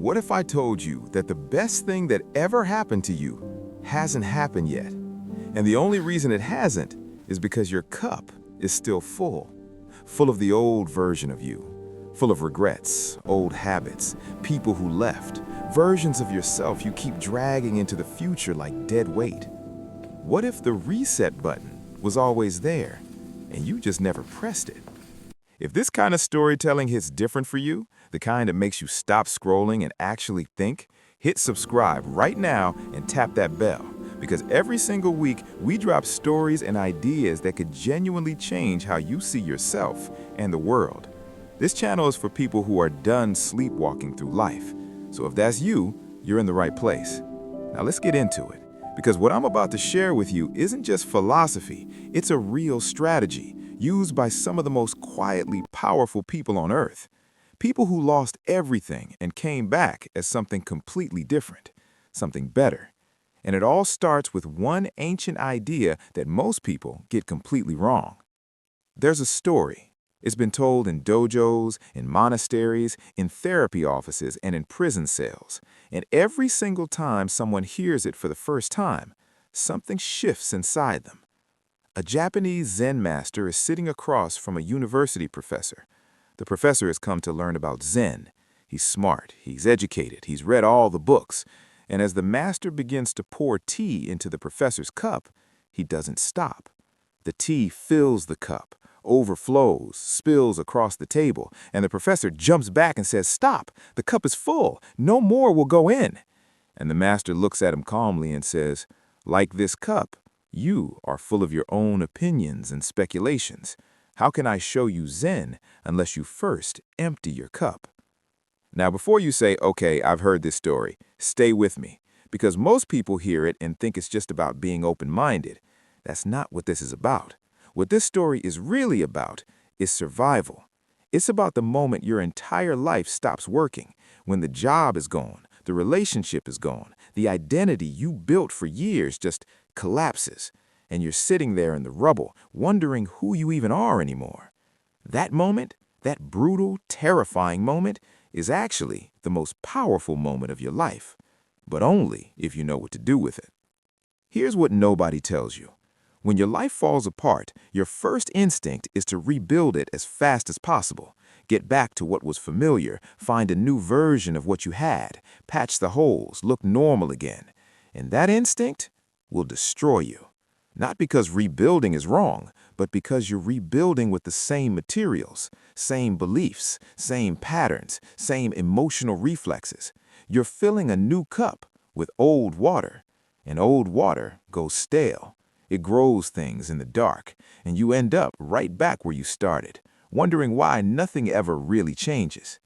What if I told you that the best thing that ever happened to you hasn't happened yet? And the only reason it hasn't is because your cup is still full of the old version of you, full of regrets, old habits, people who left, versions of yourself you keep dragging into the future like dead weight. What if the reset button was always there and you just never pressed it? If this kind of storytelling hits different for you, the kind that makes you stop scrolling and actually think, hit subscribe right now and tap that bell. Because every single week, we drop stories and ideas that could genuinely change how you see yourself and the world. This channel is for people who are done sleepwalking through life. So if that's you, you're in the right place. Now let's get into it. Because what I'm about to share with you isn't just philosophy, it's a real strategy used by some of the most quietly powerful people on Earth. People who lost everything and came back as something completely different, something better. And it all starts with one ancient idea that most people get completely wrong. There's a story. It's been told in dojos, in monasteries, in therapy offices, and in prison cells. And every single time someone hears it for the first time, something shifts inside them. A Japanese Zen master is sitting across from a university professor. The professor has come to learn about Zen. He's smart, he's educated, he's read all the books. And as the master begins to pour tea into the professor's cup, he doesn't stop. The tea fills the cup, overflows, spills across the table, and the professor jumps back and says, "Stop! The cup is full. No more will go in." And the master looks at him calmly and says, "Like this cup, you are full of your own opinions and speculations. How can I show you Zen unless you first empty your cup?" Now, before you say, "Okay, I've heard this story," stay with me, because most people hear it and think it's just about being open-minded. That's not what this is about. What this story is really about is survival. It's about the moment your entire life stops working, when the job is gone, the relationship is gone, the identity you built for years just collapses, and you're sitting there in the rubble, wondering who you even are anymore. That moment, that brutal, terrifying moment, is actually the most powerful moment of your life, but only if you know what to do with it. Here's what nobody tells you. When your life falls apart, your first instinct is to rebuild it as fast as possible. Get back to what was familiar, find a new version of what you had, patch the holes, look normal again. And that instinct will destroy you. Not because rebuilding is wrong, but because you're rebuilding with the same materials, same beliefs, same patterns, same emotional reflexes. You're filling a new cup with old water, and old water goes stale. It grows things in the dark, and you end up right back where you started, wondering why nothing ever really changes.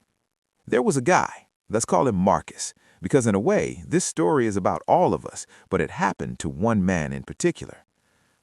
There was a guy, let's call him Marcus, because in a way, this story is about all of us, but it happened to one man in particular.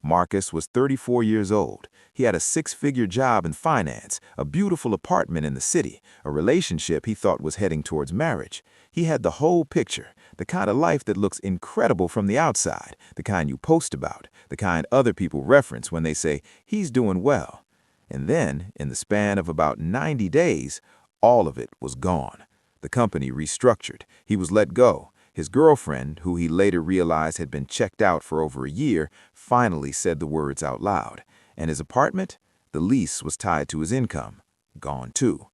Marcus was 34 years old. He had a six-figure job in finance, a beautiful apartment in the city, a relationship he thought was heading towards marriage. He had the whole picture, the kind of life that looks incredible from the outside, the kind you post about, the kind other people reference when they say, "He's doing well." And then, in the span of about 90 days, all of it was gone. The company restructured. He was let go. His girlfriend, who he later realized had been checked out for over a year, finally said the words out loud. And his apartment, the lease was tied to his income, gone too.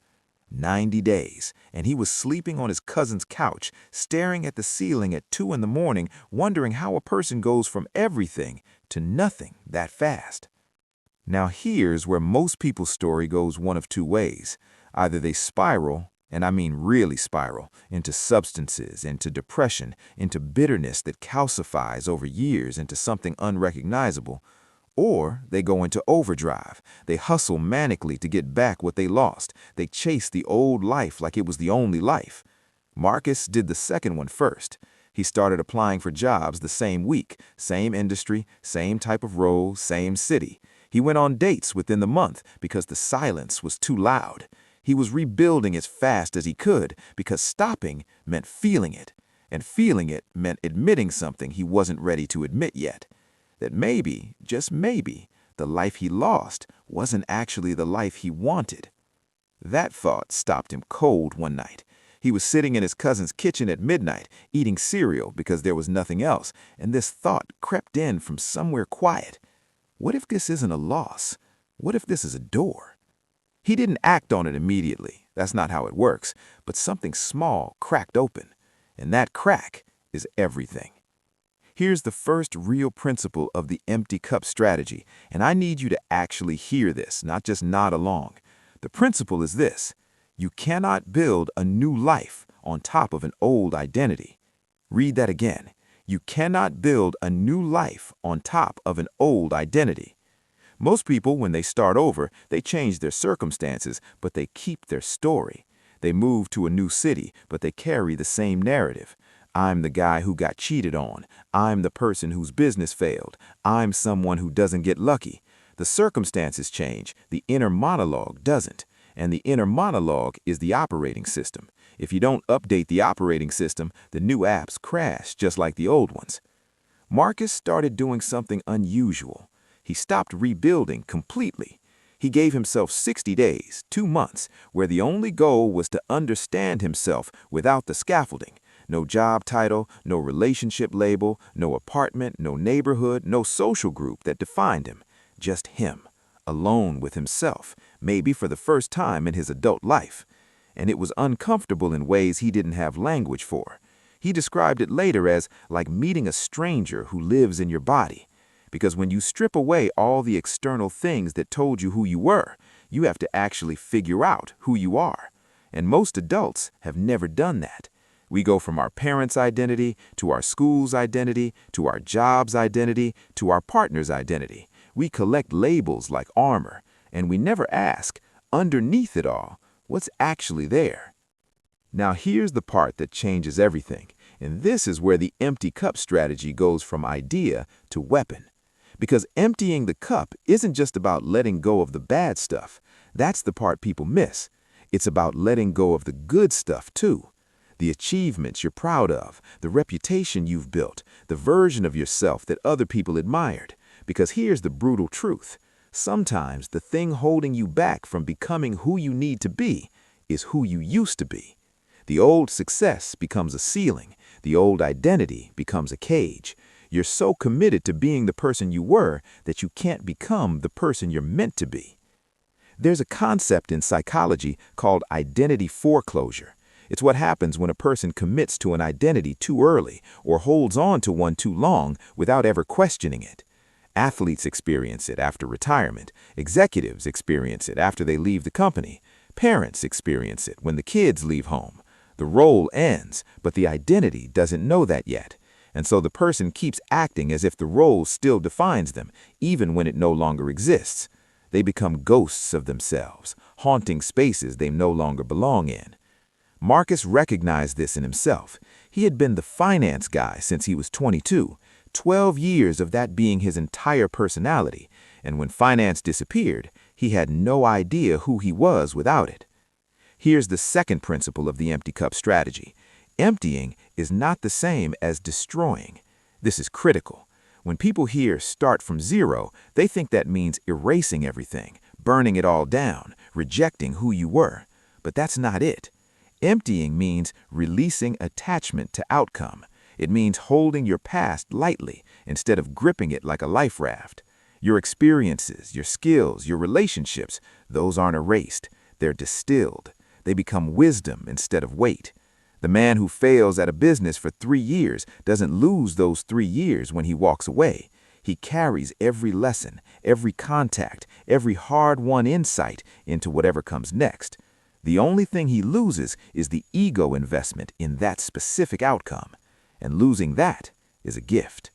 90 days, and he was sleeping on his cousin's couch, staring at the ceiling at 2 in the morning, wondering how a person goes from everything to nothing that fast. Now here's where most people's story goes one of two ways. Either they spiral, and I mean really spiral, into substances, into depression, into bitterness that calcifies over years into something unrecognizable, or they go into overdrive. They hustle manically to get back what they lost. They chase the old life like it was the only life. Marcus did the second one first. He started applying for jobs the same week, same industry, same type of role, same city. He went on dates within the month because the silence was too loud. He was rebuilding as fast as he could because stopping meant feeling it, and feeling it meant admitting something he wasn't ready to admit yet. That maybe, just maybe, the life he lost wasn't actually the life he wanted. That thought stopped him cold one night. He was sitting in his cousin's kitchen at midnight, eating cereal because there was nothing else, and this thought crept in from somewhere quiet. What if this isn't a loss? What if this is a door? He didn't act on it immediately. That's not how it works. But something small cracked open, and that crack is everything. Here's the first real principle of the empty cup strategy, and I need you to actually hear this, not just nod along. The principle is this: you cannot build a new life on top of an old identity. Read that again. You cannot build a new life on top of an old identity. Most people, when they start over, they change their circumstances, but they keep their story. They move to a new city, but they carry the same narrative. I'm the guy who got cheated on. I'm the person whose business failed. I'm someone who doesn't get lucky. The circumstances change, the inner monologue doesn't. And the inner monologue is the operating system. If you don't update the operating system, the new apps crash just like the old ones. Marcus started doing something unusual. He stopped rebuilding completely. He gave himself 60 days, 2 months, where the only goal was to understand himself without the scaffolding. No job title, no relationship label, no apartment, no neighborhood, no social group that defined him. Just him, alone with himself, maybe for the first time in his adult life. And it was uncomfortable in ways he didn't have language for. He described it later as like meeting a stranger who lives in your body. Because when you strip away all the external things that told you who you were, you have to actually figure out who you are. And most adults have never done that. We go from our parents' identity, to our school's identity, to our job's identity, to our partner's identity. We collect labels like armor, and we never ask, underneath it all, what's actually there? Now here's the part that changes everything, and this is where the empty cup strategy goes from idea to weapon. Because emptying the cup isn't just about letting go of the bad stuff. That's the part people miss. It's about letting go of the good stuff too. The achievements you're proud of, the reputation you've built, the version of yourself that other people admired. Because here's the brutal truth. Sometimes the thing holding you back from becoming who you need to be is who you used to be. The old success becomes a ceiling. The old identity becomes a cage. You're so committed to being the person you were that you can't become the person you're meant to be. There's a concept in psychology called identity foreclosure. It's what happens when a person commits to an identity too early or holds on to one too long without ever questioning it. Athletes experience it after retirement. Executives experience it after they leave the company. Parents experience it when the kids leave home. The role ends, but the identity doesn't know that yet. And so the person keeps acting as if the role still defines them, even when it no longer exists. They become ghosts of themselves, haunting spaces they no longer belong in. Marcus recognized this in himself. He had been the finance guy since he was 22, 12 years of that being his entire personality, and when finance disappeared, he had no idea who he was without it. Here's the second principle of the empty cup strategy. Emptying is not the same as destroying. This is critical. When people hear start from zero, they think that means erasing everything, burning it all down, rejecting who you were. But that's not it. Emptying means releasing attachment to outcome. It means holding your past lightly instead of gripping it like a life raft. Your experiences, your skills, your relationships, those aren't erased. They're distilled. They become wisdom instead of weight. The man who fails at a business for 3 years doesn't lose those 3 years when he walks away. He carries every lesson, every contact, every hard-won insight into whatever comes next. The only thing he loses is the ego investment in that specific outcome. And losing that is a gift.